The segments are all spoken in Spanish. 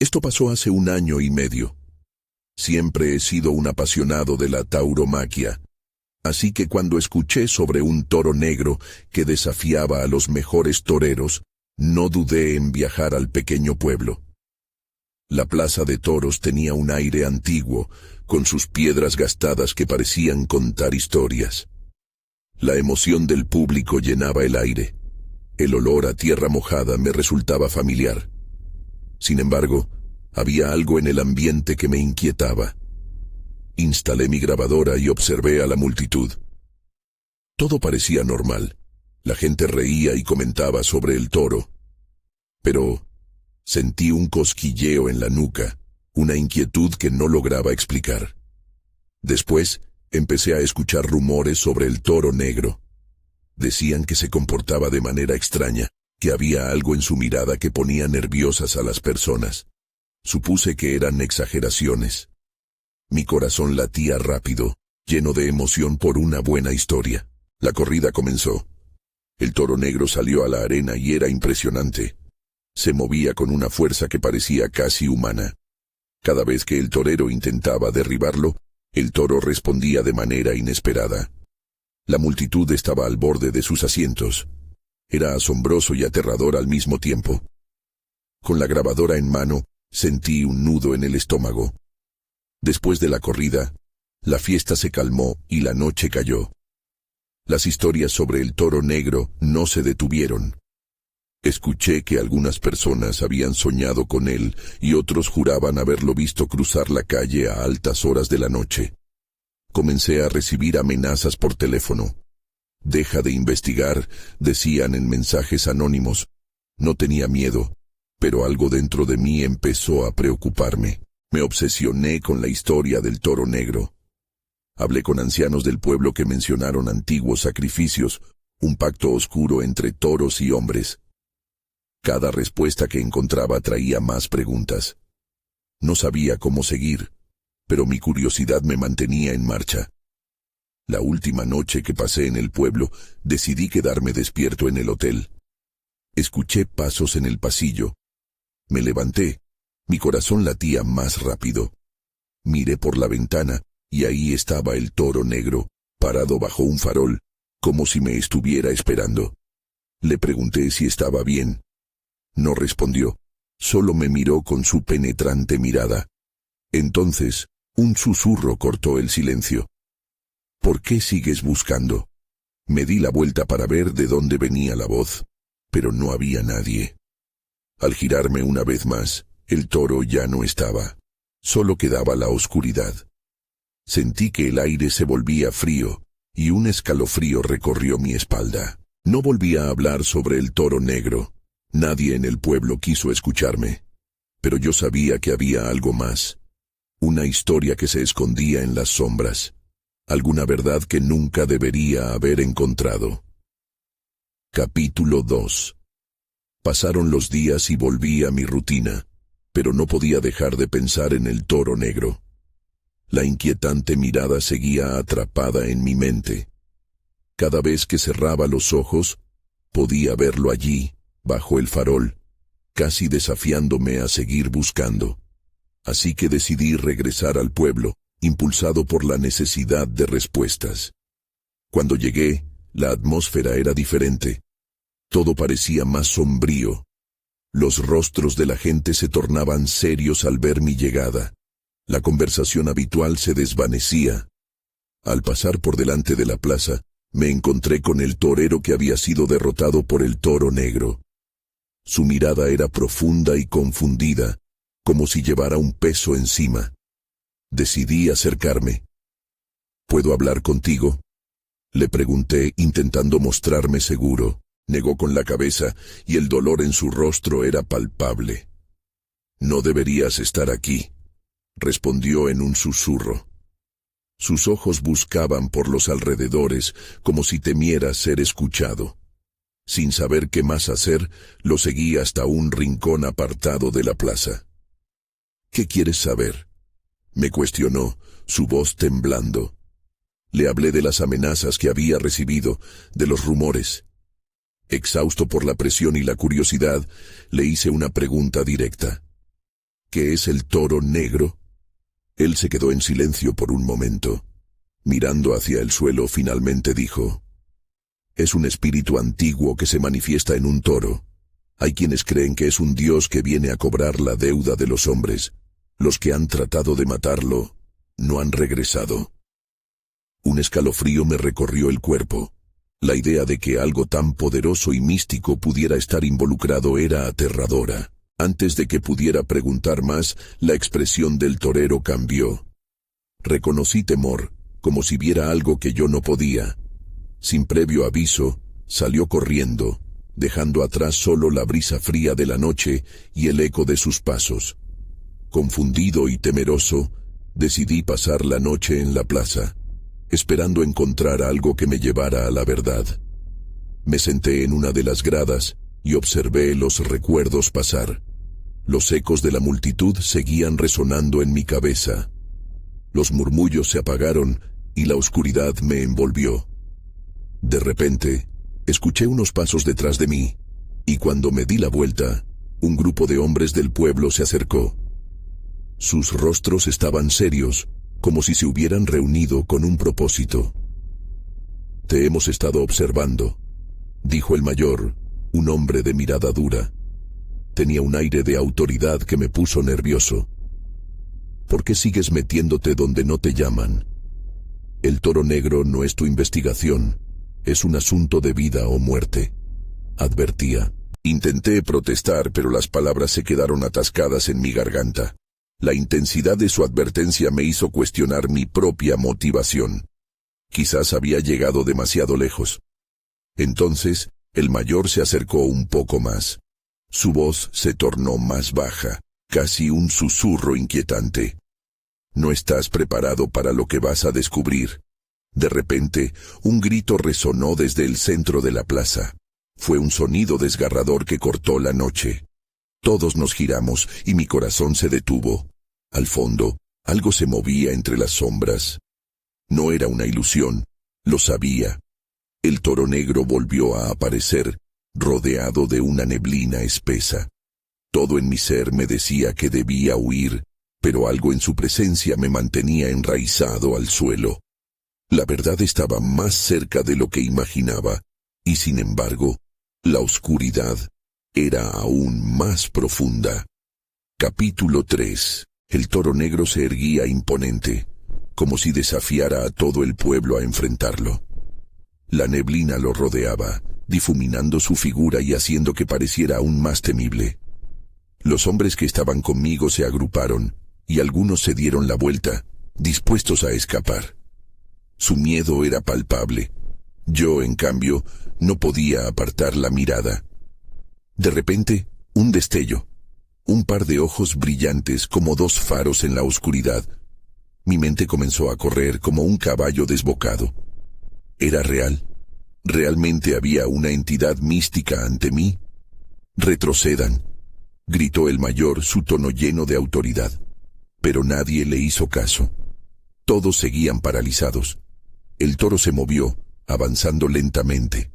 Esto pasó hace 1 año y medio. Siempre he sido un apasionado de la tauromaquia, así que cuando escuché sobre un toro negro que desafiaba a los mejores toreros, no dudé en viajar al pequeño pueblo. La plaza de toros tenía un aire antiguo, con sus piedras gastadas que parecían contar historias. La emoción del público llenaba el aire. El olor a tierra mojada me resultaba familiar. Sin embargo, había algo en el ambiente que me inquietaba. Instalé mi grabadora y observé a la multitud. Todo parecía normal. La gente reía y comentaba sobre el toro. Pero sentí un cosquilleo en la nuca, una inquietud que no lograba explicar. Después, empecé a escuchar rumores sobre el toro negro. Decían que se comportaba de manera extraña, que había algo en su mirada que ponía nerviosas a las personas. Supuse que eran exageraciones. Mi corazón latía rápido, lleno de emoción por una buena historia. La corrida comenzó. El toro negro salió a la arena y era impresionante. Se movía con una fuerza que parecía casi humana. Cada vez que el torero intentaba derribarlo, el toro respondía de manera inesperada. La multitud estaba al borde de sus asientos. Era asombroso y aterrador al mismo tiempo. Con la grabadora en mano, sentí un nudo en el estómago. Después de la corrida, la fiesta se calmó y la noche cayó. Las historias sobre el toro negro no se detuvieron. Escuché que algunas personas habían soñado con él y otros juraban haberlo visto cruzar la calle a altas horas de la noche. Comencé a recibir amenazas por teléfono. «Deja de investigar», decían en mensajes anónimos. No tenía miedo, pero algo dentro de mí empezó a preocuparme. Me obsesioné con la historia del toro negro. Hablé con ancianos del pueblo que mencionaron antiguos sacrificios, un pacto oscuro entre toros y hombres. Cada respuesta que encontraba traía más preguntas. No sabía cómo seguir, pero mi curiosidad me mantenía en marcha. La última noche que pasé en el pueblo, decidí quedarme despierto en el hotel. Escuché pasos en el pasillo. Me levanté. Mi corazón latía más rápido. Miré por la ventana, y ahí estaba el toro negro, parado bajo un farol, como si me estuviera esperando. Le pregunté si estaba bien. No respondió, solo me miró con su penetrante mirada. Entonces, un susurro cortó el silencio. «¿Por qué sigues buscando?» Me di la vuelta para ver de dónde venía la voz, pero no había nadie. Al girarme una vez más, el toro ya no estaba. Solo quedaba la oscuridad. Sentí que el aire se volvía frío, y un escalofrío recorrió mi espalda. No volví a hablar sobre el toro negro. Nadie en el pueblo quiso escucharme. Pero yo sabía que había algo más. Una historia que se escondía en las sombras. Alguna verdad que nunca debería haber encontrado. Capítulo 2. Pasaron los días y volví a mi rutina, pero no podía dejar de pensar en el toro negro. La inquietante mirada seguía atrapada en mi mente. Cada vez que cerraba los ojos, podía verlo allí, bajo el farol, casi desafiándome a seguir buscando. Así que decidí regresar al pueblo, impulsado por la necesidad de respuestas. Cuando llegué, la atmósfera era diferente. Todo parecía más sombrío. Los rostros de la gente se tornaban serios al ver mi llegada. La conversación habitual se desvanecía. Al pasar por delante de la plaza, me encontré con el torero que había sido derrotado por el toro negro. Su mirada era profunda y confundida, como si llevara un peso encima. Decidí acercarme. «¿Puedo hablar contigo?», le pregunté, intentando mostrarme seguro. Negó con la cabeza, y el dolor en su rostro era palpable. «No deberías estar aquí», respondió en un susurro. Sus ojos buscaban por los alrededores, como si temiera ser escuchado. Sin saber qué más hacer, lo seguí hasta un rincón apartado de la plaza. «¿Qué quieres saber?», me cuestionó, su voz temblando. Le hablé de las amenazas que había recibido, de los rumores. Exhausto por la presión y la curiosidad, le hice una pregunta directa. ¿Qué es el toro negro? Él se quedó en silencio por un momento. Mirando hacia el suelo, finalmente dijo: es un espíritu antiguo que se manifiesta en un toro. Hay quienes creen que es un dios que viene a cobrar la deuda de los hombres. Los que han tratado de matarlo no han regresado. Un escalofrío me recorrió el cuerpo. La idea de que algo tan poderoso y místico pudiera estar involucrado era aterradora. Antes de que pudiera preguntar más, la expresión del torero cambió. Reconocí temor, como si viera algo que yo no podía. Sin previo aviso, salió corriendo, dejando atrás solo la brisa fría de la noche y el eco de sus pasos. Confundido y temeroso, decidí pasar la noche en la plaza, esperando encontrar algo que me llevara a la verdad. Me senté en una de las gradas y observé los recuerdos pasar. Los ecos de la multitud seguían resonando en mi cabeza. Los murmullos se apagaron y la oscuridad me envolvió. De repente, escuché unos pasos detrás de mí, y cuando me di la vuelta, un grupo de hombres del pueblo se acercó. Sus rostros estaban serios, como si se hubieran reunido con un propósito. «Te hemos estado observando», dijo el mayor, un hombre de mirada dura. Tenía un aire de autoridad que me puso nervioso. «¿Por qué sigues metiéndote donde no te llaman? El toro negro no es tu investigación, es un asunto de vida o muerte», advertía. Intenté protestar, pero las palabras se quedaron atascadas en mi garganta. La intensidad de su advertencia me hizo cuestionar mi propia motivación. Quizás había llegado demasiado lejos. Entonces, el mayor se acercó un poco más. Su voz se tornó más baja, casi un susurro inquietante. «No estás preparado para lo que vas a descubrir». De repente, un grito resonó desde el centro de la plaza. Fue un sonido desgarrador que cortó la noche. Todos nos giramos y mi corazón se detuvo. Al fondo, algo se movía entre las sombras. No era una ilusión, lo sabía. El toro negro volvió a aparecer, rodeado de una neblina espesa. Todo en mi ser me decía que debía huir, pero algo en su presencia me mantenía enraizado al suelo. La verdad estaba más cerca de lo que imaginaba, y sin embargo, la oscuridad era aún más profunda. Capítulo 3. El toro negro se erguía imponente, como si desafiara a todo el pueblo a enfrentarlo. La neblina lo rodeaba, difuminando su figura y haciendo que pareciera aún más temible. Los hombres que estaban conmigo se agruparon, y algunos se dieron la vuelta, dispuestos a escapar. Su miedo era palpable. Yo, en cambio, no podía apartar la mirada. De repente, un destello. Un par de ojos brillantes como dos faros en la oscuridad. Mi mente comenzó a correr como un caballo desbocado. ¿Era real? ¿Realmente había una entidad mística ante mí? «Retrocedan», gritó el mayor, su tono lleno de autoridad. Pero nadie le hizo caso. Todos seguían paralizados. El toro se movió, avanzando lentamente.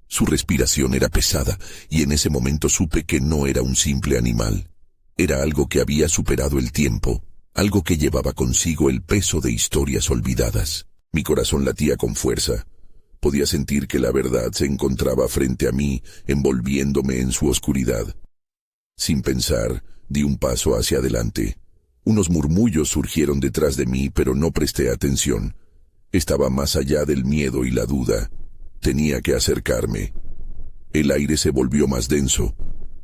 Su respiración era pesada, y en ese momento supe que no era un simple animal. Era algo que había superado el tiempo, algo que llevaba consigo el peso de historias olvidadas. Mi corazón latía con fuerza. Podía sentir que la verdad se encontraba frente a mí, envolviéndome en su oscuridad. Sin pensar, di un paso hacia adelante. Unos murmullos surgieron detrás de mí, pero no presté atención. Estaba más allá del miedo y la duda. Tenía que acercarme. El aire se volvió más denso.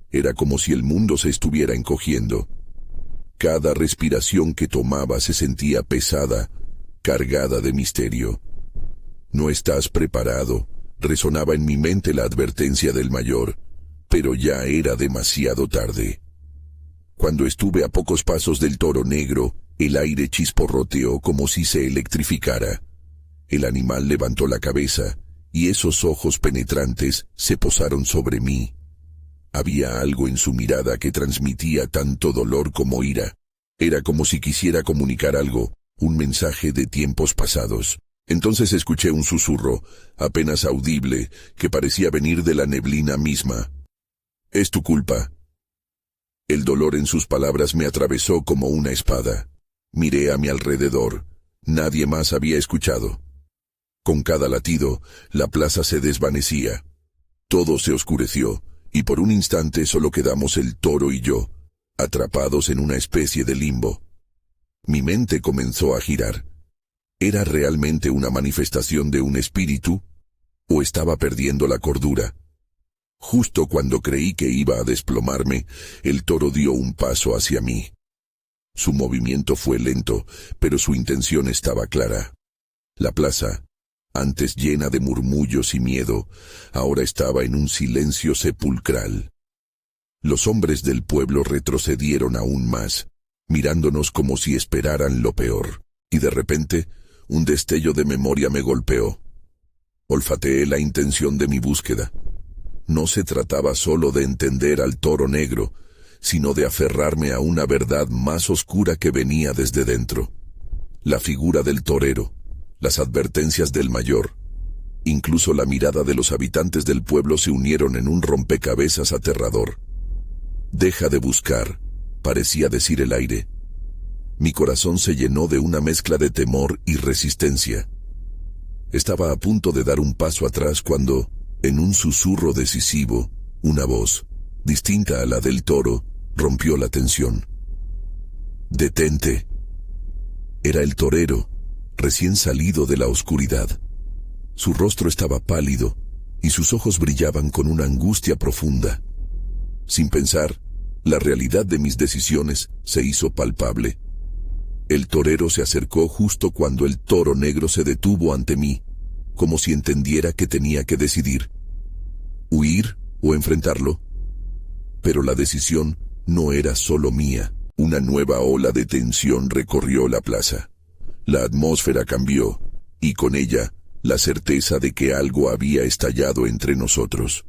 Era como si el mundo se estuviera encogiendo. Cada respiración que tomaba se sentía pesada, cargada de misterio. «No estás preparado», resonaba en mi mente la advertencia del mayor, pero ya era demasiado tarde. Cuando estuve a pocos pasos del toro negro, el aire chisporroteó como si se electrificara. El animal levantó la cabeza, y esos ojos penetrantes se posaron sobre mí. Había algo en su mirada que transmitía tanto dolor como ira. Era como si quisiera comunicar algo, un mensaje de tiempos pasados. Entonces escuché un susurro, apenas audible, que parecía venir de la neblina misma. «Es tu culpa». El dolor en sus palabras me atravesó como una espada. Miré a mi alrededor. Nadie más había escuchado. Con cada latido, la plaza se desvanecía. Todo se oscureció, y por un instante solo quedamos el toro y yo, atrapados en una especie de limbo. Mi mente comenzó a girar. ¿Era realmente una manifestación de un espíritu? ¿O estaba perdiendo la cordura? Justo cuando creí que iba a desplomarme, el toro dio un paso hacia mí. Su movimiento fue lento, pero su intención estaba clara. La plaza, antes llena de murmullos y miedo, ahora estaba en un silencio sepulcral. Los hombres del pueblo retrocedieron aún más, mirándonos como si esperaran lo peor, y de repente, un destello de memoria me golpeó. Olfateé la intención de mi búsqueda. No se trataba solo de entender al toro negro, sino de aferrarme a una verdad más oscura que venía desde dentro. La figura del torero, las advertencias del mayor, incluso la mirada de los habitantes del pueblo se unieron en un rompecabezas aterrador. «Deja de buscar», parecía decir el aire. Mi corazón se llenó de una mezcla de temor y resistencia. Estaba a punto de dar un paso atrás cuando, en un susurro decisivo, una voz, distinta a la del toro, rompió la tensión. «Detente». Era el torero, recién salido de la oscuridad. Su rostro estaba pálido, y sus ojos brillaban con una angustia profunda. Sin pensar, la realidad de mis decisiones se hizo palpable. El torero se acercó justo cuando el toro negro se detuvo ante mí, como si entendiera que tenía que decidir. ¿Huir o enfrentarlo? Pero la decisión no era solo mía. Una nueva ola de tensión recorrió la plaza. La atmósfera cambió, y con ella, la certeza de que algo había estallado entre nosotros.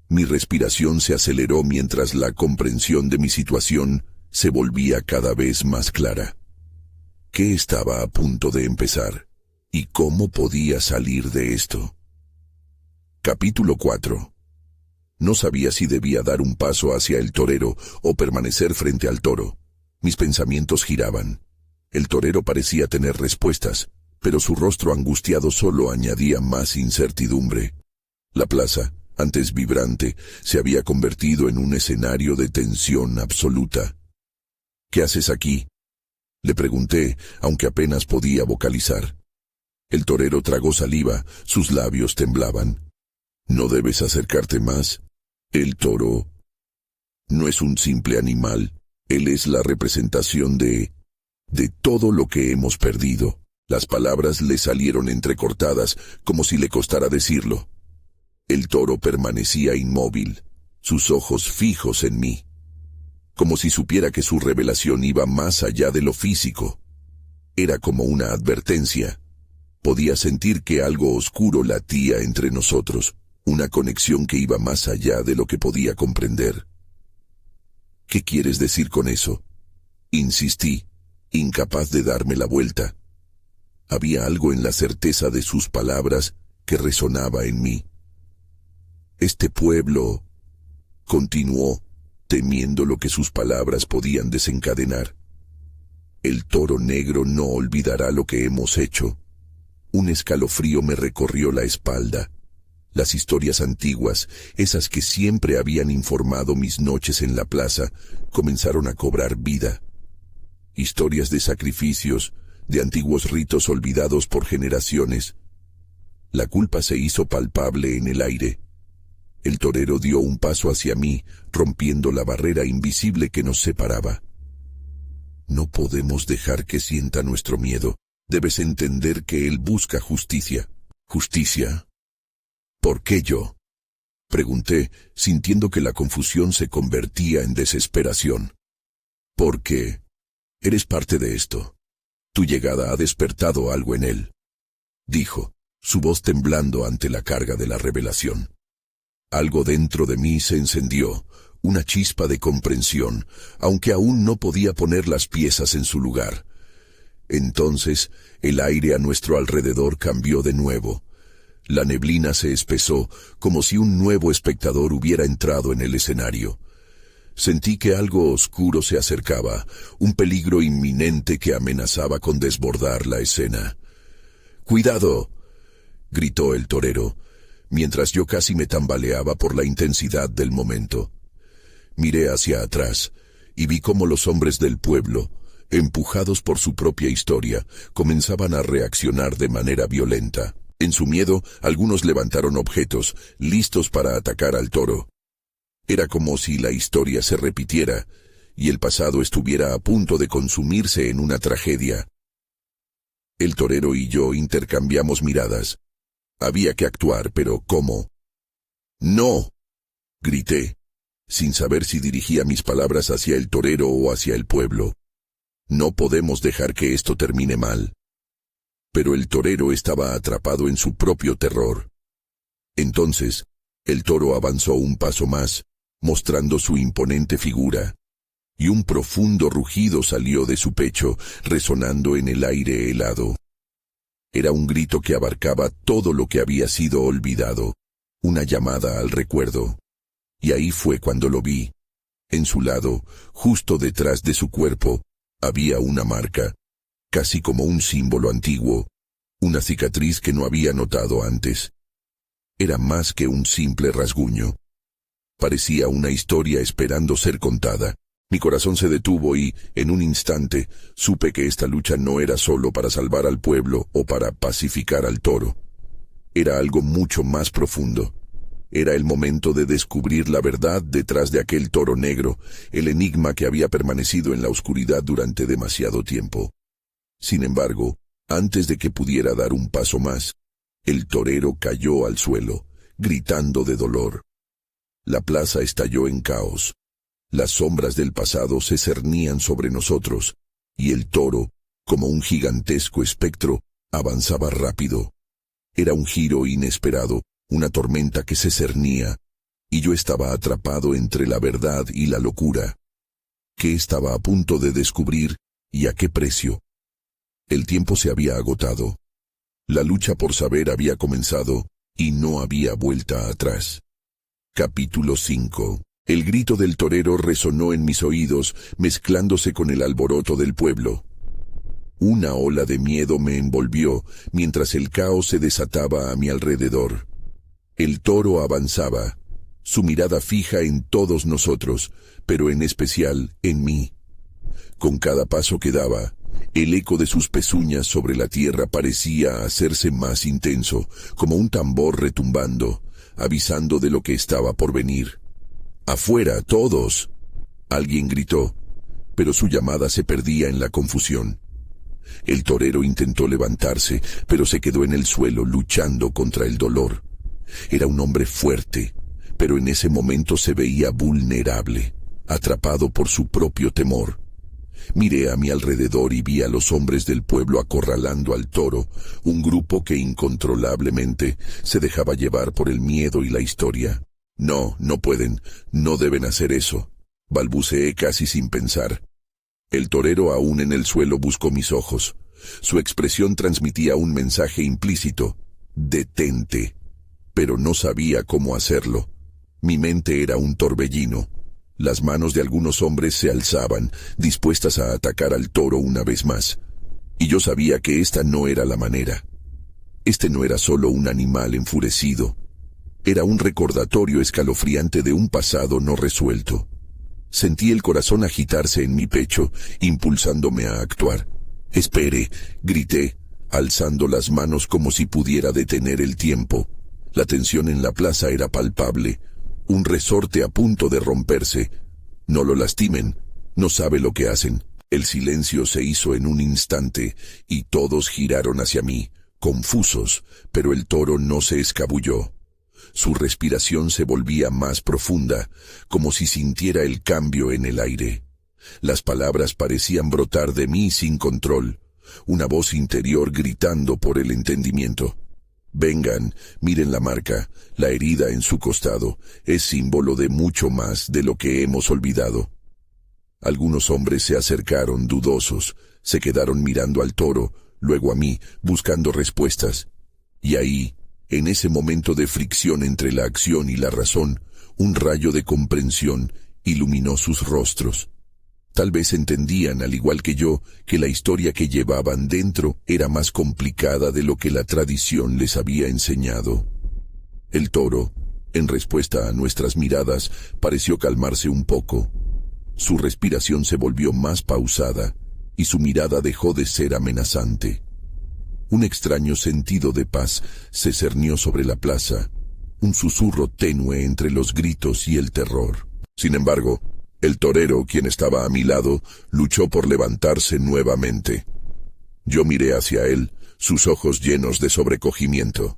Mi respiración se aceleró mientras la comprensión de mi situación se volvía cada vez más clara. ¿Qué estaba a punto de empezar? ¿Y cómo podía salir de esto? Capítulo 4. No sabía si debía dar un paso hacia el torero o permanecer frente al toro. Mis pensamientos giraban. El torero parecía tener respuestas, pero su rostro angustiado solo añadía más incertidumbre. La plaza, antes vibrante, se había convertido en un escenario de tensión absoluta. «¿Qué haces aquí?», le pregunté, aunque apenas podía vocalizar. El torero tragó saliva, sus labios temblaban. «No debes acercarte más. El toro no es un simple animal, él es la representación de todo lo que hemos perdido». Las palabras le salieron entrecortadas, como si le costara decirlo. El toro permanecía inmóvil, sus ojos fijos en mí, como si supiera que su revelación iba más allá de lo físico. Era como una advertencia. Podía sentir que algo oscuro latía entre nosotros, una conexión que iba más allá de lo que podía comprender. «¿Qué quieres decir con eso?», insistí, incapaz de darme la vuelta. Había algo en la certeza de sus palabras que resonaba en mí. «Este pueblo», continuó, temiendo lo que sus palabras podían desencadenar. «El toro negro no olvidará lo que hemos hecho». Un escalofrío me recorrió la espalda. Las historias antiguas, esas que siempre habían informado mis noches en la plaza, comenzaron a cobrar vida. Historias de sacrificios, de antiguos ritos olvidados por generaciones. La culpa se hizo palpable en el aire. El torero dio un paso hacia mí, rompiendo la barrera invisible que nos separaba. «No podemos dejar que sienta nuestro miedo. Debes entender que él busca justicia». «¿Justicia? ¿Por qué yo?», pregunté, sintiendo que la confusión se convertía en desesperación. «Porque eres parte de esto. Tu llegada ha despertado algo en él», dijo, su voz temblando ante la carga de la revelación. Algo dentro de mí se encendió, una chispa de comprensión, aunque aún no podía poner las piezas en su lugar. Entonces, el aire a nuestro alrededor cambió de nuevo. La neblina se espesó, como si un nuevo espectador hubiera entrado en el escenario. Sentí que algo oscuro se acercaba, un peligro inminente que amenazaba con desbordar la escena. ¡Cuidado!, gritó el torero, mientras yo casi me tambaleaba por la intensidad del momento. Miré hacia atrás y vi cómo los hombres del pueblo, empujados por su propia historia, comenzaban a reaccionar de manera violenta. En su miedo, algunos levantaron objetos, listos para atacar al toro. Era como si la historia se repitiera, y el pasado estuviera a punto de consumirse en una tragedia. El torero y yo intercambiamos miradas. Había que actuar, pero ¿cómo? ¡No!, grité, sin saber si dirigía mis palabras hacia el torero o hacia el pueblo. No podemos dejar que esto termine mal. Pero el torero estaba atrapado en su propio terror. Entonces, el toro avanzó un paso más, mostrando su imponente figura, y un profundo rugido salió de su pecho, resonando en el aire helado. Era un grito que abarcaba todo lo que había sido olvidado, una llamada al recuerdo. Y ahí fue cuando lo vi. En su lado, justo detrás de su cuerpo, había una marca, casi como un símbolo antiguo, una cicatriz que no había notado antes. Era más que un simple rasguño. Parecía una historia esperando ser contada. Mi corazón se detuvo y, en un instante, supe que esta lucha no era solo para salvar al pueblo o para pacificar al toro. Era algo mucho más profundo. Era el momento de descubrir la verdad detrás de aquel toro negro, el enigma que había permanecido en la oscuridad durante demasiado tiempo. Sin embargo, antes de que pudiera dar un paso más, el torero cayó al suelo, gritando de dolor. La plaza estalló en caos. Las sombras del pasado se cernían sobre nosotros, y el toro, como un gigantesco espectro, avanzaba rápido. Era un giro inesperado, una tormenta que se cernía, y yo estaba atrapado entre la verdad y la locura. ¿Qué estaba a punto de descubrir y a qué precio? El tiempo se había agotado. La lucha por saber había comenzado, y no había vuelta atrás. Capítulo 5. El grito del torero resonó en mis oídos, mezclándose con el alboroto del pueblo. Una ola de miedo me envolvió, mientras el caos se desataba a mi alrededor. El toro avanzaba, su mirada fija en todos nosotros, pero en especial en mí. Con cada paso que daba, el eco de sus pezuñas sobre la tierra parecía hacerse más intenso, como un tambor retumbando, avisando de lo que estaba por venir. ¡Afuera, todos!, alguien gritó, pero su llamada se perdía en la confusión. El torero intentó levantarse, pero se quedó en el suelo luchando contra el dolor. Era un hombre fuerte, pero en ese momento se veía vulnerable, atrapado por su propio temor. Miré a mi alrededor y vi a los hombres del pueblo acorralando al toro, un grupo que incontrolablemente se dejaba llevar por el miedo y la historia. No, no pueden, no deben hacer eso, balbuceé casi sin pensar. El torero aún en el suelo buscó mis ojos. Su expresión transmitía un mensaje implícito: detente. Pero no sabía cómo hacerlo. Mi mente era un torbellino. Las manos de algunos hombres se alzaban, dispuestas a atacar al toro una vez más. Y yo sabía que esta no era la manera. Este no era solo un animal enfurecido. Era un recordatorio escalofriante de un pasado no resuelto. Sentí el corazón agitarse en mi pecho, impulsándome a actuar. «Espere», grité, alzando las manos como si pudiera detener el tiempo. La tensión en la plaza era palpable, un resorte a punto de romperse. «No lo lastimen, no sabe lo que hacen». El silencio se hizo en un instante, y todos giraron hacia mí, confusos, pero el toro no se escabulló. Su respiración se volvía más profunda, como si sintiera el cambio en el aire. Las palabras parecían brotar de mí sin control, una voz interior gritando por el entendimiento. «Vengan, miren la marca, la herida en su costado, es símbolo de mucho más de lo que hemos olvidado». Algunos hombres se acercaron dudosos, se quedaron mirando al toro, luego a mí, buscando respuestas. Y ahí, en ese momento de fricción entre la acción y la razón, un rayo de comprensión iluminó sus rostros. Tal vez entendían, al igual que yo, que la historia que llevaban dentro era más complicada de lo que la tradición les había enseñado. El toro, en respuesta a nuestras miradas, pareció calmarse un poco. Su respiración se volvió más pausada y su mirada dejó de ser amenazante. Un extraño sentido de paz se cernió sobre la plaza, un susurro tenue entre los gritos y el terror. Sin embargo, el torero, quien estaba a mi lado, luchó por levantarse nuevamente. Yo miré hacia él, sus ojos llenos de sobrecogimiento.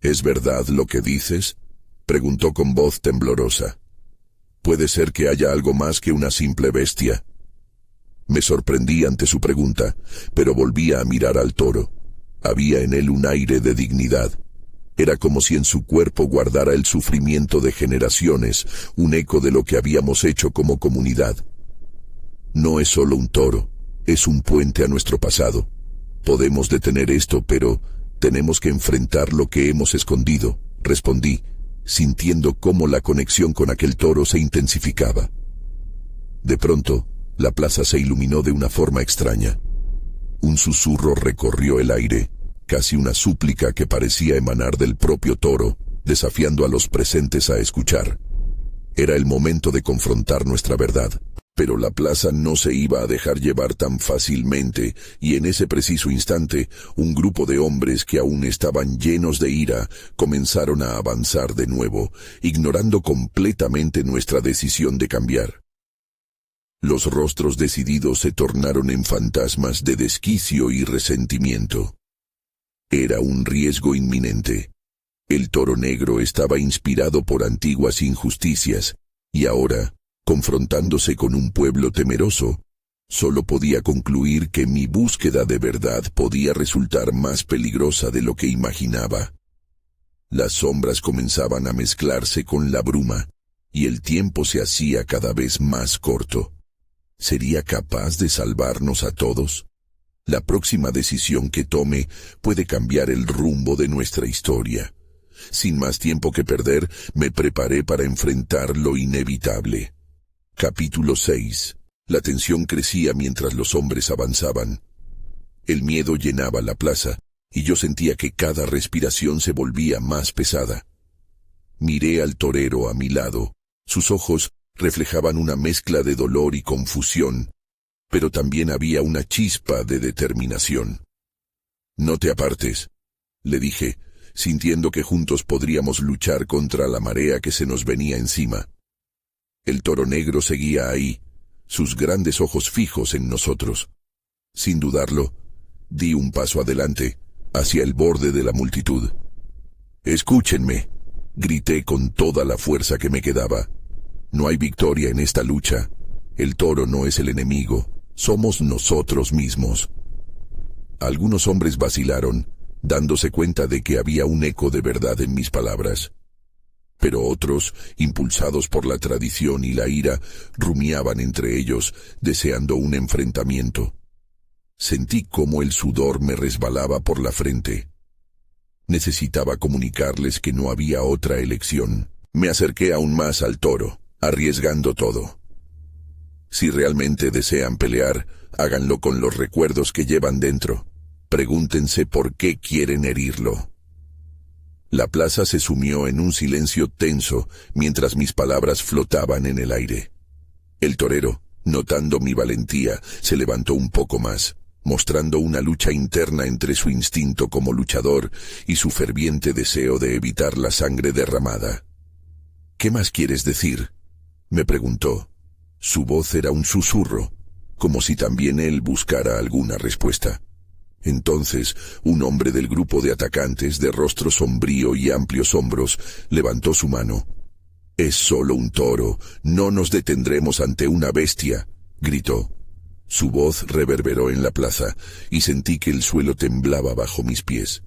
¿Es verdad lo que dices?, preguntó con voz temblorosa. ¿Puede ser que haya algo más que una simple bestia? Me sorprendí ante su pregunta, pero volví a mirar al toro. Había en él un aire de dignidad. Era como si en su cuerpo guardara el sufrimiento de generaciones, un eco de lo que habíamos hecho como comunidad. No es solo un toro, es un puente a nuestro pasado. Podemos detener esto, pero tenemos que enfrentar lo que hemos escondido, respondí, sintiendo cómo la conexión con aquel toro se intensificaba. De pronto, la plaza se iluminó de una forma extraña. Un susurro recorrió el aire, casi una súplica que parecía emanar del propio toro, desafiando a los presentes a escuchar. Era el momento de confrontar nuestra verdad, pero la plaza no se iba a dejar llevar tan fácilmente, y en ese preciso instante, un grupo de hombres que aún estaban llenos de ira comenzaron a avanzar de nuevo, ignorando completamente nuestra decisión de cambiar. Los rostros decididos se tornaron en fantasmas de desquicio y resentimiento. Era un riesgo inminente. El toro negro estaba inspirado por antiguas injusticias, y ahora, confrontándose con un pueblo temeroso, solo podía concluir que mi búsqueda de verdad podía resultar más peligrosa de lo que imaginaba. Las sombras comenzaban a mezclarse con la bruma, y el tiempo se hacía cada vez más corto. ¿Sería capaz de salvarnos a todos? La próxima decisión que tome puede cambiar el rumbo de nuestra historia. Sin más tiempo que perder, me preparé para enfrentar lo inevitable. Capítulo 6. La tensión crecía mientras los hombres avanzaban. El miedo llenaba la plaza, y yo sentía que cada respiración se volvía más pesada. Miré al torero a mi lado. Sus ojos reflejaban una mezcla de dolor y confusión, pero también había una chispa de determinación. «No te apartes», le dije, sintiendo que juntos podríamos luchar contra la marea que se nos venía encima. El toro negro seguía ahí, sus grandes ojos fijos en nosotros. Sin dudarlo, di un paso adelante, hacia el borde de la multitud. «Escúchenme», grité con toda la fuerza que me quedaba. «No hay victoria en esta lucha. El toro no es el enemigo. Somos nosotros mismos». Algunos hombres vacilaron, dándose cuenta de que había un eco de verdad en mis palabras. Pero otros, impulsados por la tradición y la ira, rumiaban entre ellos, deseando un enfrentamiento. Sentí cómo el sudor me resbalaba por la frente. Necesitaba comunicarles que no había otra elección. Me acerqué aún más al toro, arriesgando todo. Si realmente desean pelear, háganlo con los recuerdos que llevan dentro. Pregúntense por qué quieren herirlo. La plaza se sumió en un silencio tenso mientras mis palabras flotaban en el aire. El torero, notando mi valentía, se levantó un poco más, mostrando una lucha interna entre su instinto como luchador y su ferviente deseo de evitar la sangre derramada. «¿Qué más quieres decir?», me preguntó. Su voz era un susurro, como si también él buscara alguna respuesta. Entonces, un hombre del grupo de atacantes, de rostro sombrío y amplios hombros, levantó su mano. «Es solo un toro, no nos detendremos ante una bestia», gritó. Su voz reverberó en la plaza, y sentí que el suelo temblaba bajo mis pies.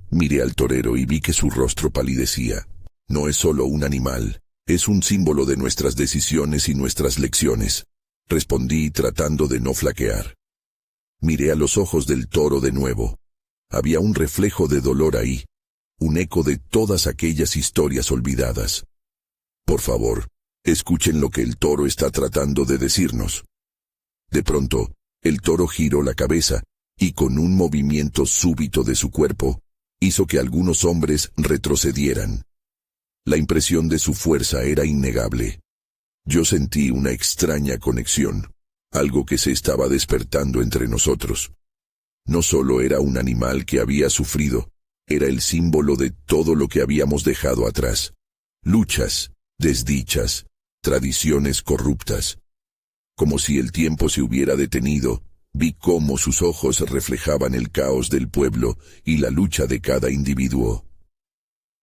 Miré al torero y vi que su rostro palidecía. «No es solo un animal, es un símbolo de nuestras decisiones y nuestras lecciones», respondí tratando de no flaquear. Miré a los ojos del toro de nuevo. Había un reflejo de dolor ahí, un eco de todas aquellas historias olvidadas. «Por favor, Escuchen lo que el toro está tratando de decirnos. De pronto, el toro giró la cabeza, y con un movimiento súbito de su cuerpo, hizo que algunos hombres retrocedieran. La impresión de su fuerza era innegable. Yo sentí una extraña conexión, algo que se estaba despertando entre nosotros. No solo era un animal que había sufrido, era el símbolo de todo lo que habíamos dejado atrás. Luchas, desdichas, tradiciones corruptas. Como si el tiempo se hubiera detenido, vi cómo sus ojos reflejaban el caos del pueblo y la lucha de cada individuo.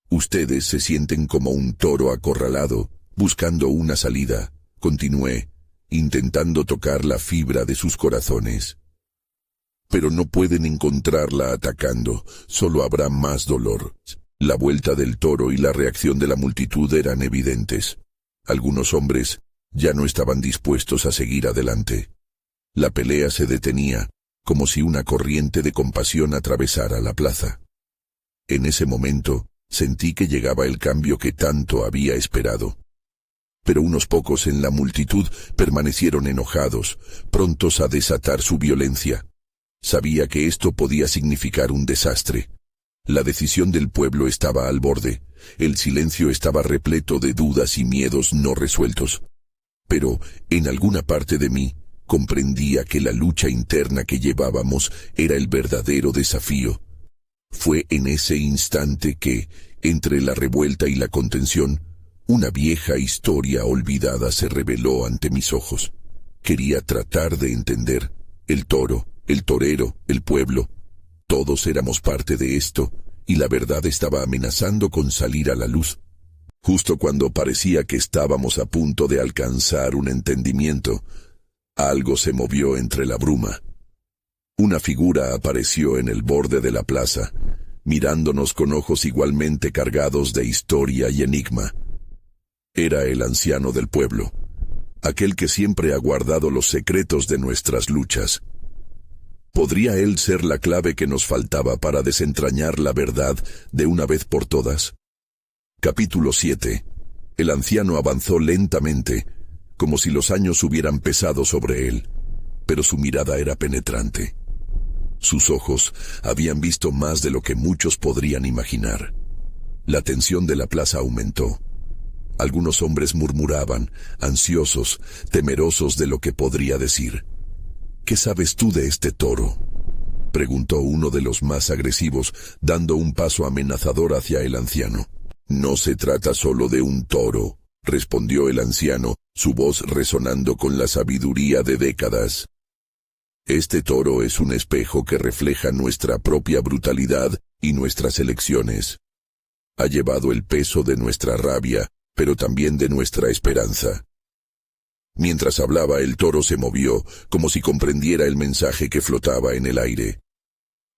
Ustedes se sienten como un toro acorralado, buscando una salida, continué, intentando tocar la fibra de sus corazones. Pero no pueden encontrarla atacando, solo habrá más dolor. La vuelta del toro y la reacción de la multitud eran evidentes. Algunos hombres ya no estaban dispuestos a seguir adelante. La pelea se detenía, como si una corriente de compasión atravesara la plaza. En ese momento, sentí que llegaba el cambio que tanto había esperado. Pero unos pocos en la multitud permanecieron enojados, prontos a desatar su violencia. Sabía que esto podía significar un desastre. La decisión del pueblo estaba al borde, el silencio estaba repleto de dudas y miedos no resueltos. Pero, en alguna parte de mí, comprendía que la lucha interna que llevábamos era el verdadero desafío. Fue en ese instante que, entre la revuelta y la contención, una vieja historia olvidada se reveló ante mis ojos. Quería tratar de entender. El toro, el torero, el pueblo. Todos éramos parte de esto, y la verdad estaba amenazando con salir a la luz. Justo cuando parecía que estábamos a punto de alcanzar un entendimiento, algo se movió entre la bruma. Una figura apareció en el borde de la plaza, mirándonos con ojos igualmente cargados de historia y enigma. Era el anciano del pueblo, aquel que siempre ha guardado los secretos de nuestras luchas. ¿Podría él ser la clave que nos faltaba para desentrañar la verdad de una vez por todas? Capítulo 7. El anciano avanzó lentamente, como si los años hubieran pesado sobre él, pero su mirada era penetrante. Sus ojos habían visto más de lo que muchos podrían imaginar. La tensión de la plaza aumentó. Algunos hombres murmuraban, ansiosos, temerosos de lo que podría decir. ¿Qué sabes tú de este toro?, preguntó uno de los más agresivos, dando un paso amenazador hacia el anciano. No se trata solo de un toro, respondió el anciano, su voz resonando con la sabiduría de décadas. Este toro es un espejo que refleja nuestra propia brutalidad y nuestras elecciones. Ha llevado el peso de nuestra rabia, pero también de nuestra esperanza. Mientras hablaba, el toro se movió, como si comprendiera el mensaje que flotaba en el aire.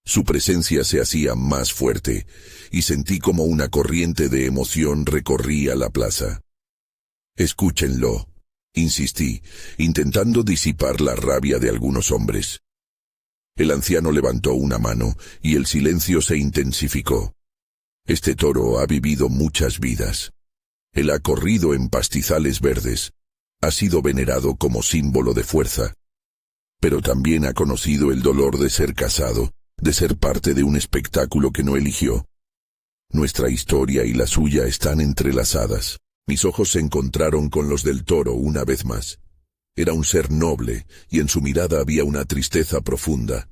Su presencia se hacía más fuerte, y sentí como una corriente de emoción recorría la plaza. Escúchenlo, insistí, intentando disipar la rabia de algunos hombres. El anciano levantó una mano, y el silencio se intensificó. Este toro ha vivido muchas vidas. Él ha corrido en pastizales verdes. Ha sido venerado como símbolo de fuerza. Pero también ha conocido el dolor de ser cazado, de ser parte de un espectáculo que no eligió. Nuestra historia y la suya están entrelazadas. Mis ojos se encontraron con los del toro una vez más. Era un ser noble, y en su mirada había una tristeza profunda.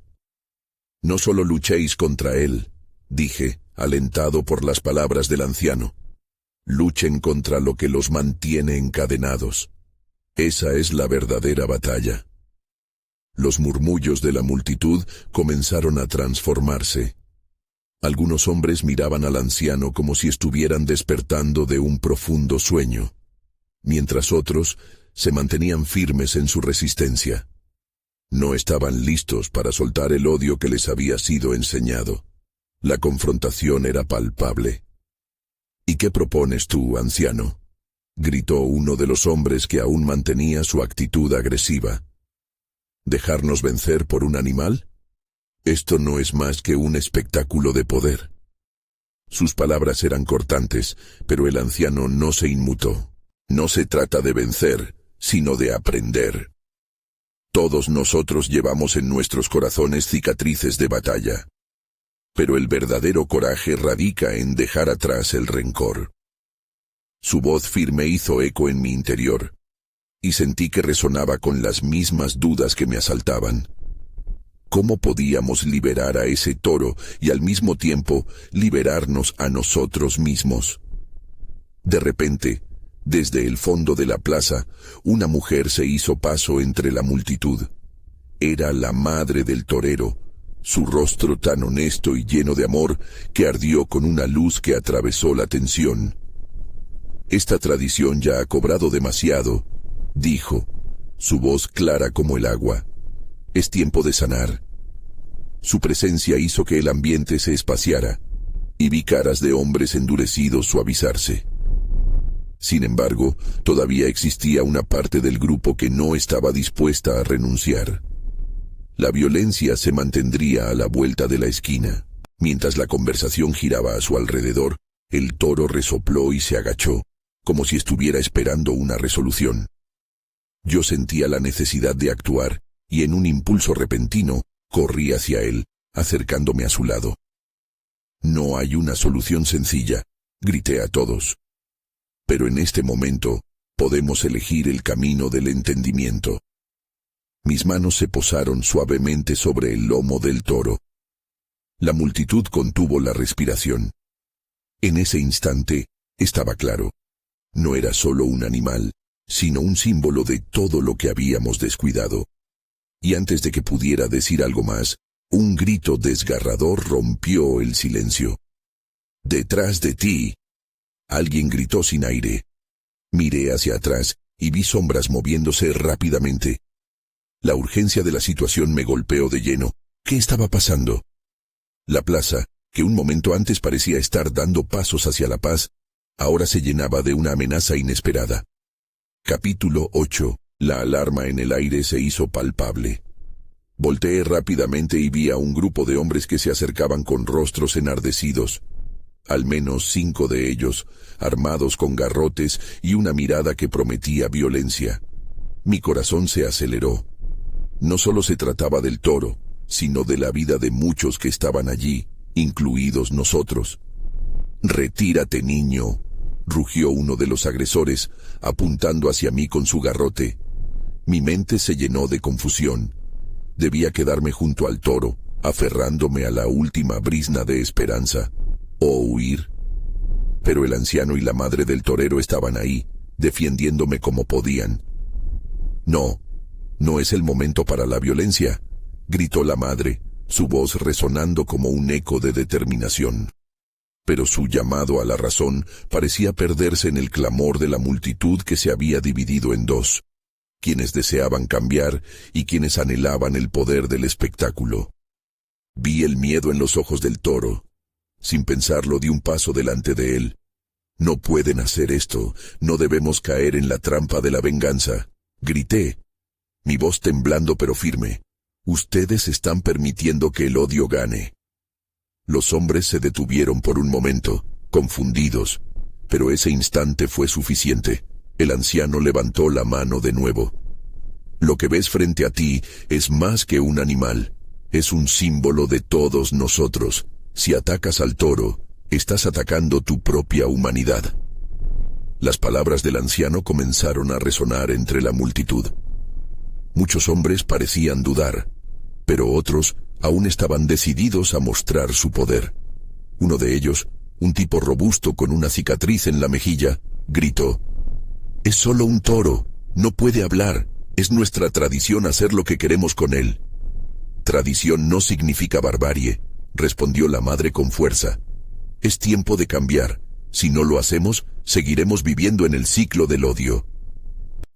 No solo luchéis contra él, dije, alentado por las palabras del anciano. Luchen contra lo que los mantiene encadenados. Esa es la verdadera batalla. Los murmullos de la multitud comenzaron a transformarse. Algunos hombres miraban al anciano como si estuvieran despertando de un profundo sueño, mientras otros se mantenían firmes en su resistencia. No estaban listos para soltar el odio que les había sido enseñado. La confrontación era palpable. ¿Y qué propones tú, anciano?, gritó uno de los hombres que aún mantenía su actitud agresiva. ¿Dejarnos vencer por un animal? Esto no es más que un espectáculo de poder. Sus palabras eran cortantes, pero el anciano no se inmutó. No se trata de vencer, sino de aprender. Todos nosotros llevamos en nuestros corazones cicatrices de batalla. Pero el verdadero coraje radica en dejar atrás el rencor. Su voz firme hizo eco en mi interior, y sentí que resonaba con las mismas dudas que me asaltaban. ¿Cómo podíamos liberar a ese toro y al mismo tiempo liberarnos a nosotros mismos? De repente, desde el fondo de la plaza, una mujer se hizo paso entre la multitud. Era la madre del torero, su rostro tan honesto y lleno de amor que ardió con una luz que atravesó la tensión. Esta tradición ya ha cobrado demasiado, dijo, su voz clara como el agua. Es tiempo de sanar. Su presencia hizo que el ambiente se espaciara, y vi caras de hombres endurecidos suavizarse. Sin embargo, todavía existía una parte del grupo que no estaba dispuesta a renunciar. La violencia se mantendría a la vuelta de la esquina. Mientras la conversación giraba a su alrededor, el toro resopló y se agachó, como si estuviera esperando una resolución. Yo sentía la necesidad de actuar, y en un impulso repentino, corrí hacia él, acercándome a su lado. No hay una solución sencilla, grité a todos. Pero en este momento, podemos elegir el camino del entendimiento. Mis manos se posaron suavemente sobre el lomo del toro. La multitud contuvo la respiración. En ese instante, estaba claro. No era solo un animal, sino un símbolo de todo lo que habíamos descuidado. Y antes de que pudiera decir algo más, un grito desgarrador rompió el silencio. «¡Detrás de ti!». Alguien gritó sin aire. Miré hacia atrás y vi sombras moviéndose rápidamente. La urgencia de la situación me golpeó de lleno. ¿Qué estaba pasando? La plaza, que un momento antes parecía estar dando pasos hacia la paz, ahora se llenaba de una amenaza inesperada. Capítulo 8. La alarma en el aire se hizo palpable. Volteé rápidamente y vi a un grupo de hombres que se acercaban con rostros enardecidos. Al menos 5 de ellos, armados con garrotes y una mirada que prometía violencia. Mi corazón se aceleró. No solo se trataba del toro, sino de la vida de muchos que estaban allí, incluidos nosotros. «Retírate, niño», rugió uno de los agresores, apuntando hacia mí con su garrote. Mi mente se llenó de confusión. Debía quedarme junto al toro, aferrándome a la última brizna de esperanza, o huir. Pero el anciano y la madre del torero estaban ahí, defendiéndome como podían. «No, no es el momento para la violencia», gritó la madre, su voz resonando como un eco de determinación. Pero su llamado a la razón parecía perderse en el clamor de la multitud que se había dividido en dos, quienes deseaban cambiar y quienes anhelaban el poder del espectáculo. Vi el miedo en los ojos del toro. Sin pensarlo, di un paso delante de él. «No pueden hacer esto, no debemos caer en la trampa de la venganza», grité, mi voz temblando pero firme. «Ustedes están permitiendo que el odio gane». Los hombres se detuvieron por un momento, confundidos, pero ese instante fue suficiente. El anciano levantó la mano de nuevo. «Lo que ves frente a ti es más que un animal, es un símbolo de todos nosotros. Si atacas al toro, estás atacando tu propia humanidad». Las palabras del anciano comenzaron a resonar entre la multitud. Muchos hombres parecían dudar, pero otros aún estaban decididos a mostrar su poder. Uno de ellos, un tipo robusto con una cicatriz en la mejilla, gritó: «Es solo un toro, no puede hablar, es nuestra tradición hacer lo que queremos con él». «Tradición no significa barbarie», respondió la madre con fuerza. «Es tiempo de cambiar. Si no lo hacemos, seguiremos viviendo en el ciclo del odio».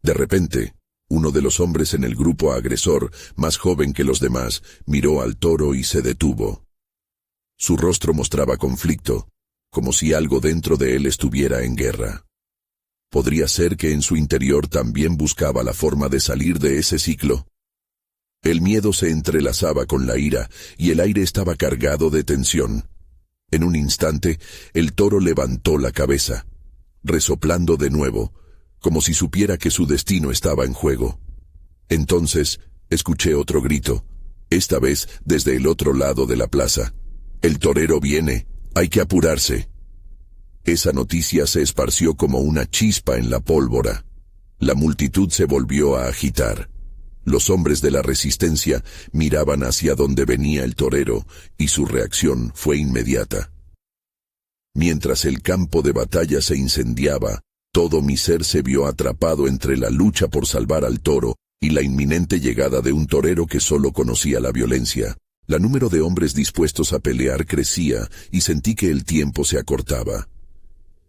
De repente, uno de los hombres en el grupo agresor, más joven que los demás, miró al toro y se detuvo. Su rostro mostraba conflicto, como si algo dentro de él estuviera en guerra. ¿Podría ser que en su interior también buscaba la forma de salir de ese ciclo? El miedo se entrelazaba con la ira, y el aire estaba cargado de tensión. En un instante, el toro levantó la cabeza. Resoplando de nuevo, como si supiera que su destino estaba en juego. Entonces, escuché otro grito, esta vez desde el otro lado de la plaza. «El torero viene, hay que apurarse». Esa noticia se esparció como una chispa en la pólvora. La multitud se volvió a agitar. Los hombres de la resistencia miraban hacia donde venía el torero, y su reacción fue inmediata. Mientras el campo de batalla se incendiaba, todo mi ser se vio atrapado entre la lucha por salvar al toro y la inminente llegada de un torero que solo conocía la violencia. El número de hombres dispuestos a pelear crecía y sentí que el tiempo se acortaba.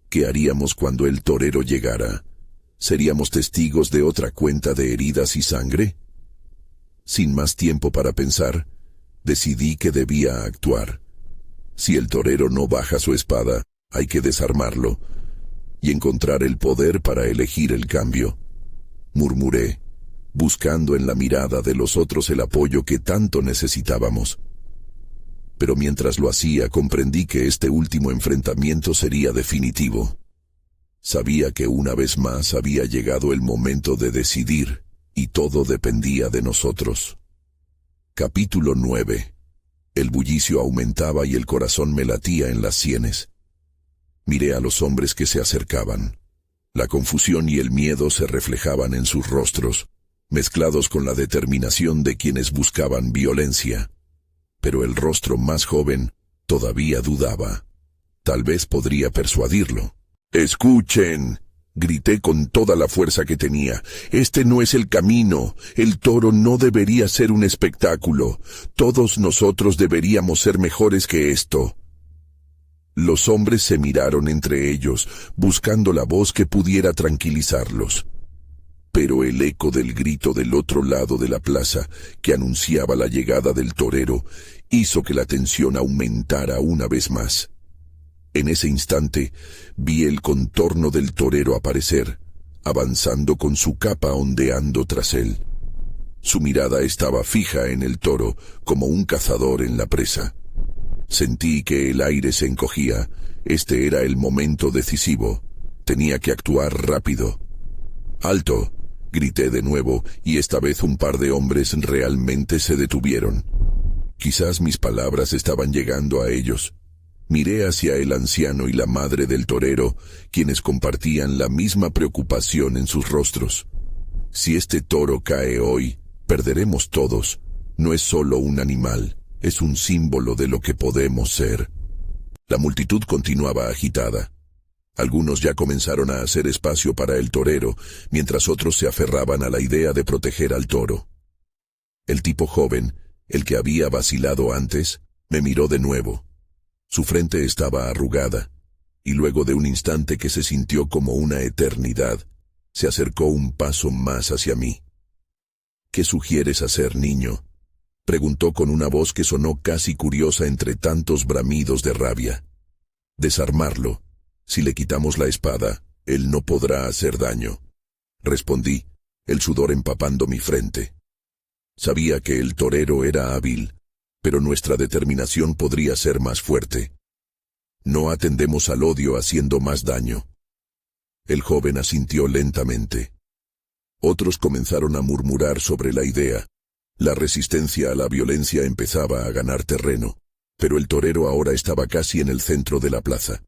¿Qué haríamos cuando el torero llegara? ¿Seríamos testigos de otra cuenta de heridas y sangre? Sin más tiempo para pensar, decidí que debía actuar. Si el torero no baja su espada, hay que desarmarlo y encontrar el poder para elegir el cambio. Murmuré, buscando en la mirada de los otros el apoyo que tanto necesitábamos. Pero mientras lo hacía, comprendí que este último enfrentamiento sería definitivo. Sabía que una vez más había llegado el momento de decidir, y todo dependía de nosotros. Capítulo 9. El bullicio aumentaba y el corazón me latía en las sienes. Miré a los hombres que se acercaban. La confusión y el miedo se reflejaban en sus rostros, mezclados con la determinación de quienes buscaban violencia. Pero el rostro más joven todavía dudaba. Tal vez podría persuadirlo. «¡Escuchen!», grité con toda la fuerza que tenía. «Este no es el camino. El toro no debería ser un espectáculo. Todos nosotros deberíamos ser mejores que esto». Los hombres se miraron entre ellos, buscando la voz que pudiera tranquilizarlos. Pero el eco del grito del otro lado de la plaza, que anunciaba la llegada del torero, hizo que la tensión aumentara una vez más. En ese instante, vi el contorno del torero aparecer, avanzando con su capa ondeando tras él. Su mirada estaba fija en el toro, como un cazador en la presa. Sentí que el aire se encogía. Este era el momento decisivo. Tenía que actuar rápido. «¡Alto!», grité de nuevo, y esta vez un par de hombres realmente se detuvieron. Quizás mis palabras estaban llegando a ellos. Miré hacia el anciano y la madre del torero, quienes compartían la misma preocupación en sus rostros. Si este toro cae hoy, perderemos todos. No es solo un animal, es un símbolo de lo que podemos ser. La multitud continuaba agitada. Algunos ya comenzaron a hacer espacio para el torero, mientras otros se aferraban a la idea de proteger al toro. El tipo joven, el que había vacilado antes, me miró de nuevo. Su frente estaba arrugada, y luego de un instante que se sintió como una eternidad, se acercó un paso más hacia mí. «¿Qué sugieres hacer, niño?», preguntó con una voz que sonó casi curiosa entre tantos bramidos de rabia. «Desarmarlo. Si le quitamos la espada, él no podrá hacer daño», respondí, el sudor empapando mi frente. Sabía que el torero era hábil, pero nuestra determinación podría ser más fuerte. No atendemos al odio haciendo más daño. El joven asintió lentamente. Otros comenzaron a murmurar sobre la idea. La resistencia a la violencia empezaba a ganar terreno, pero el torero ahora estaba casi en el centro de la plaza.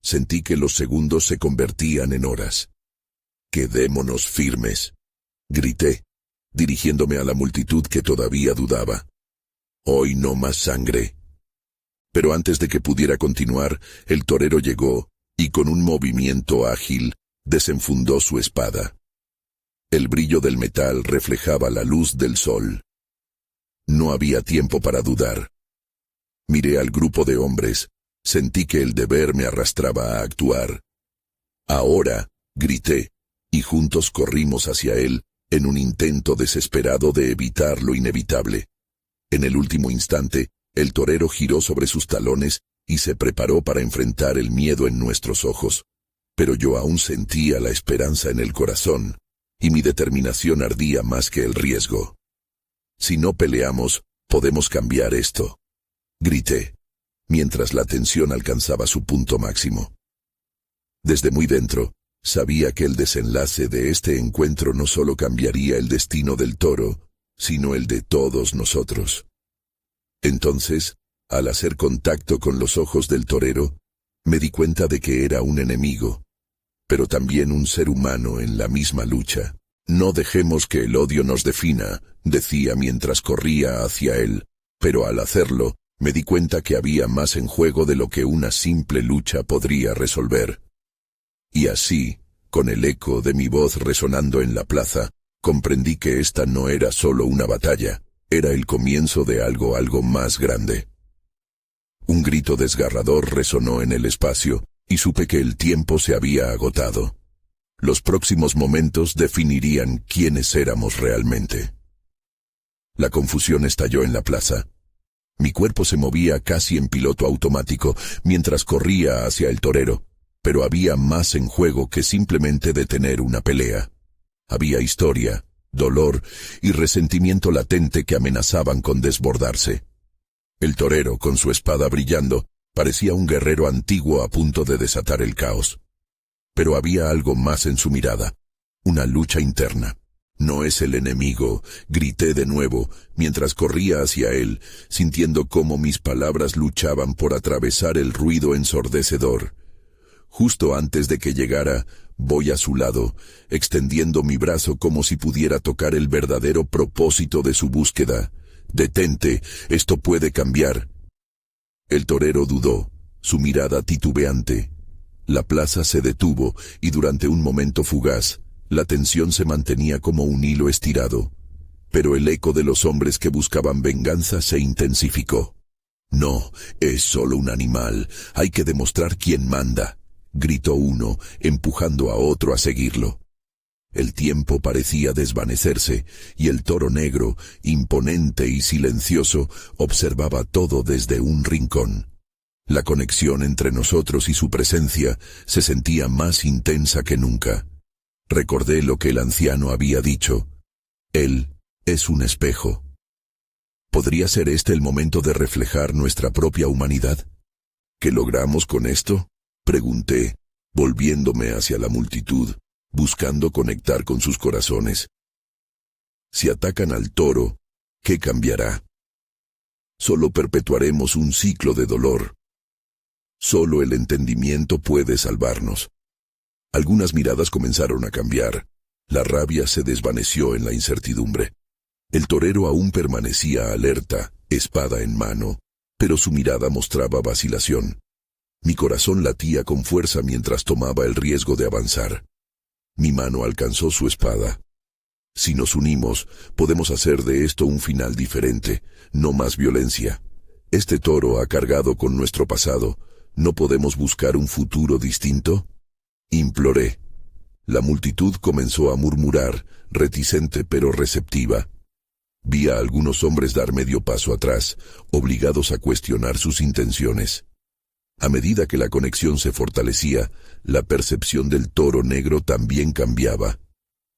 Sentí que los segundos se convertían en horas. «Quedémonos firmes», grité, dirigiéndome a la multitud que todavía dudaba. «Hoy no más sangre». Pero antes de que pudiera continuar, el torero llegó, y con un movimiento ágil, desenfundó su espada. El brillo del metal reflejaba la luz del sol. No había tiempo para dudar. Miré al grupo de hombres. Sentí que el deber me arrastraba a actuar. «Ahora», grité, y juntos corrimos hacia él, en un intento desesperado de evitar lo inevitable. En el último instante, el torero giró sobre sus talones y se preparó para enfrentar el miedo en nuestros ojos. Pero yo aún sentía la esperanza en el corazón, y mi determinación ardía más que el riesgo. «Si no peleamos, podemos cambiar esto», grité, mientras la tensión alcanzaba su punto máximo. Desde muy dentro, Sabía que el desenlace de este encuentro no solo cambiaría el destino del toro, sino el de todos nosotros. Entonces, al hacer contacto con los ojos del torero, me di cuenta de que era un enemigo, pero también un ser humano en la misma lucha. No dejemos que el odio nos defina, decía mientras corría hacia él, pero al hacerlo, me di cuenta que había más en juego de lo que una simple lucha podría resolver. Y así, con el eco de mi voz resonando en la plaza, comprendí que esta no era solo una batalla, era el comienzo de algo más grande. Un grito desgarrador resonó en el espacio, y supe que el tiempo se había agotado. Los próximos momentos definirían quiénes éramos realmente. La confusión estalló en la plaza. Mi cuerpo se movía casi en piloto automático mientras corría hacia el torero, pero había más en juego que simplemente detener una pelea. Había historia, dolor y resentimiento latente que amenazaban con desbordarse. El torero, con su espada brillando, parecía un guerrero antiguo a punto de desatar el caos. Pero había algo más en su mirada, una lucha interna. «No es el enemigo», grité de nuevo, mientras corría hacia él, sintiendo cómo mis palabras luchaban por atravesar el ruido ensordecedor. Justo antes de que llegara, voy a su lado, extendiendo mi brazo como si pudiera tocar el verdadero propósito de su búsqueda. «Detente, esto puede cambiar». El torero dudó, su mirada titubeante. La plaza se detuvo y durante un momento fugaz, la tensión se mantenía como un hilo estirado. Pero el eco de los hombres que buscaban venganza se intensificó. «No, es solo un animal, hay que demostrar quién manda», gritó uno, empujando a otro a seguirlo. El tiempo parecía desvanecerse, y el toro negro, imponente y silencioso, observaba todo desde un rincón. La conexión entre nosotros y su presencia se sentía más intensa que nunca. Recordé lo que el anciano había dicho. Él es un espejo. ¿Podría ser este el momento de reflejar nuestra propia humanidad? ¿Qué logramos con esto?, pregunté, volviéndome hacia la multitud, buscando conectar con sus corazones. Si atacan al toro, ¿qué cambiará? Solo perpetuaremos un ciclo de dolor. Solo el entendimiento puede salvarnos. Algunas miradas comenzaron a cambiar. La rabia se desvaneció en la incertidumbre. El torero aún permanecía alerta, espada en mano, pero su mirada mostraba vacilación. Mi corazón latía con fuerza mientras tomaba el riesgo de avanzar. Mi mano alcanzó su espada. Si nos unimos, podemos hacer de esto un final diferente, no más violencia. Este toro ha cargado con nuestro pasado. ¿No podemos buscar un futuro distinto?, imploré. La multitud comenzó a murmurar, reticente pero receptiva. Vi a algunos hombres dar medio paso atrás, obligados a cuestionar sus intenciones. A medida que la conexión se fortalecía, la percepción del toro negro también cambiaba.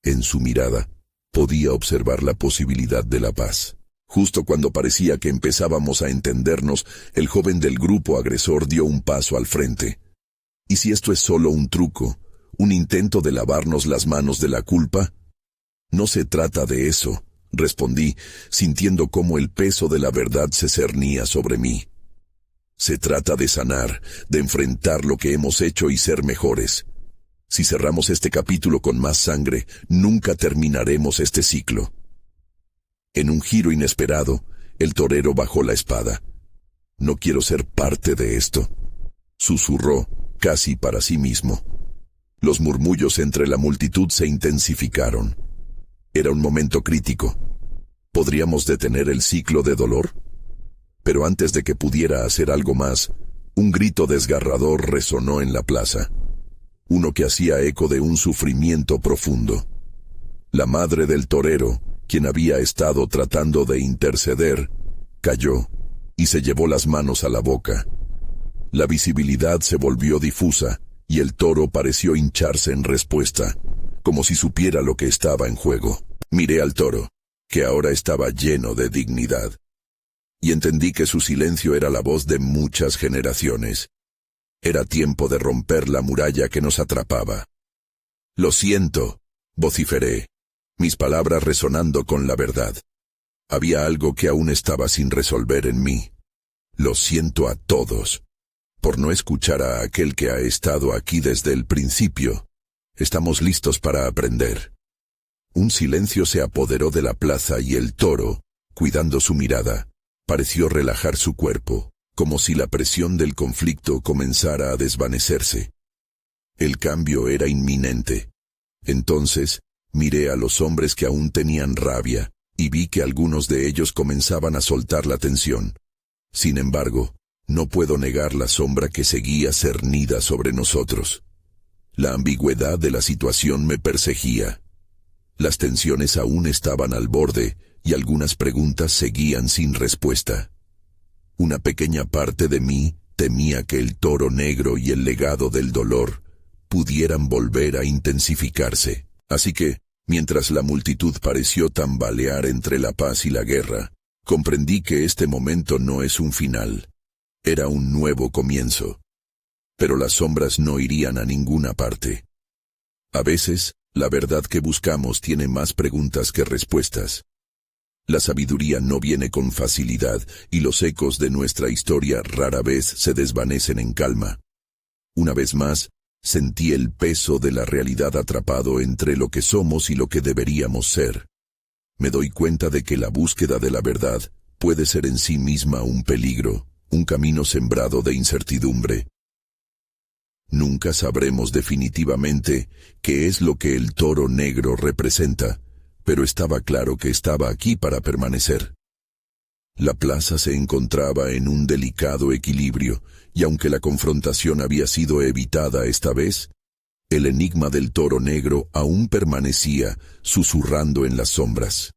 En su mirada, podía observar la posibilidad de la paz. Justo cuando parecía que empezábamos a entendernos, el joven del grupo agresor dio un paso al frente. ¿Y si esto es solo un truco, un intento de lavarnos las manos de la culpa? No se trata de eso, respondí, sintiendo cómo el peso de la verdad se cernía sobre mí. Se trata de sanar, de enfrentar lo que hemos hecho y ser mejores. Si cerramos este capítulo con más sangre, nunca terminaremos este ciclo. En un giro inesperado, el torero bajó la espada. «No quiero ser parte de esto», susurró, casi para sí mismo. Los murmullos entre la multitud se intensificaron. Era un momento crítico. ¿Podríamos detener el ciclo de dolor? Pero antes de que pudiera hacer algo más, un grito desgarrador resonó en la plaza. Uno que hacía eco de un sufrimiento profundo. La madre del torero, quien había estado tratando de interceder, cayó y se llevó las manos a la boca. La visibilidad se volvió difusa y el toro pareció hincharse en respuesta, como si supiera lo que estaba en juego. Miré al toro, que ahora estaba lleno de dignidad, y entendí que su silencio era la voz de muchas generaciones. Era tiempo de romper la muralla que nos atrapaba. Lo siento, vociferé, mis palabras resonando con la verdad. Había algo que aún estaba sin resolver en mí. Lo siento a todos, por no escuchar a aquel que ha estado aquí desde el principio. Estamos listos para aprender. Un silencio se apoderó de la plaza y el toro, cuidando su mirada, pareció relajar su cuerpo, como si la presión del conflicto comenzara a desvanecerse. El cambio era inminente. Entonces, miré a los hombres que aún tenían rabia, y vi que algunos de ellos comenzaban a soltar la tensión. Sin embargo, no puedo negar la sombra que seguía cernida sobre nosotros. La ambigüedad de la situación me perseguía. Las tensiones aún estaban al borde, y algunas preguntas seguían sin respuesta. Una pequeña parte de mí temía que el toro negro y el legado del dolor pudieran volver a intensificarse. Así que, mientras la multitud pareció tambalear entre la paz y la guerra, comprendí que este momento no es un final. Era un nuevo comienzo. Pero las sombras no irían a ninguna parte. A veces, la verdad que buscamos tiene más preguntas que respuestas. La sabiduría no viene con facilidad, y los ecos de nuestra historia rara vez se desvanecen en calma. Una vez más, sentí el peso de la realidad atrapado entre lo que somos y lo que deberíamos ser. Me doy cuenta de que la búsqueda de la verdad puede ser en sí misma un peligro, un camino sembrado de incertidumbre. Nunca sabremos definitivamente qué es lo que el toro negro representa, pero estaba claro que estaba aquí para permanecer. La plaza se encontraba en un delicado equilibrio, y aunque la confrontación había sido evitada esta vez, el enigma del toro negro aún permanecía susurrando en las sombras.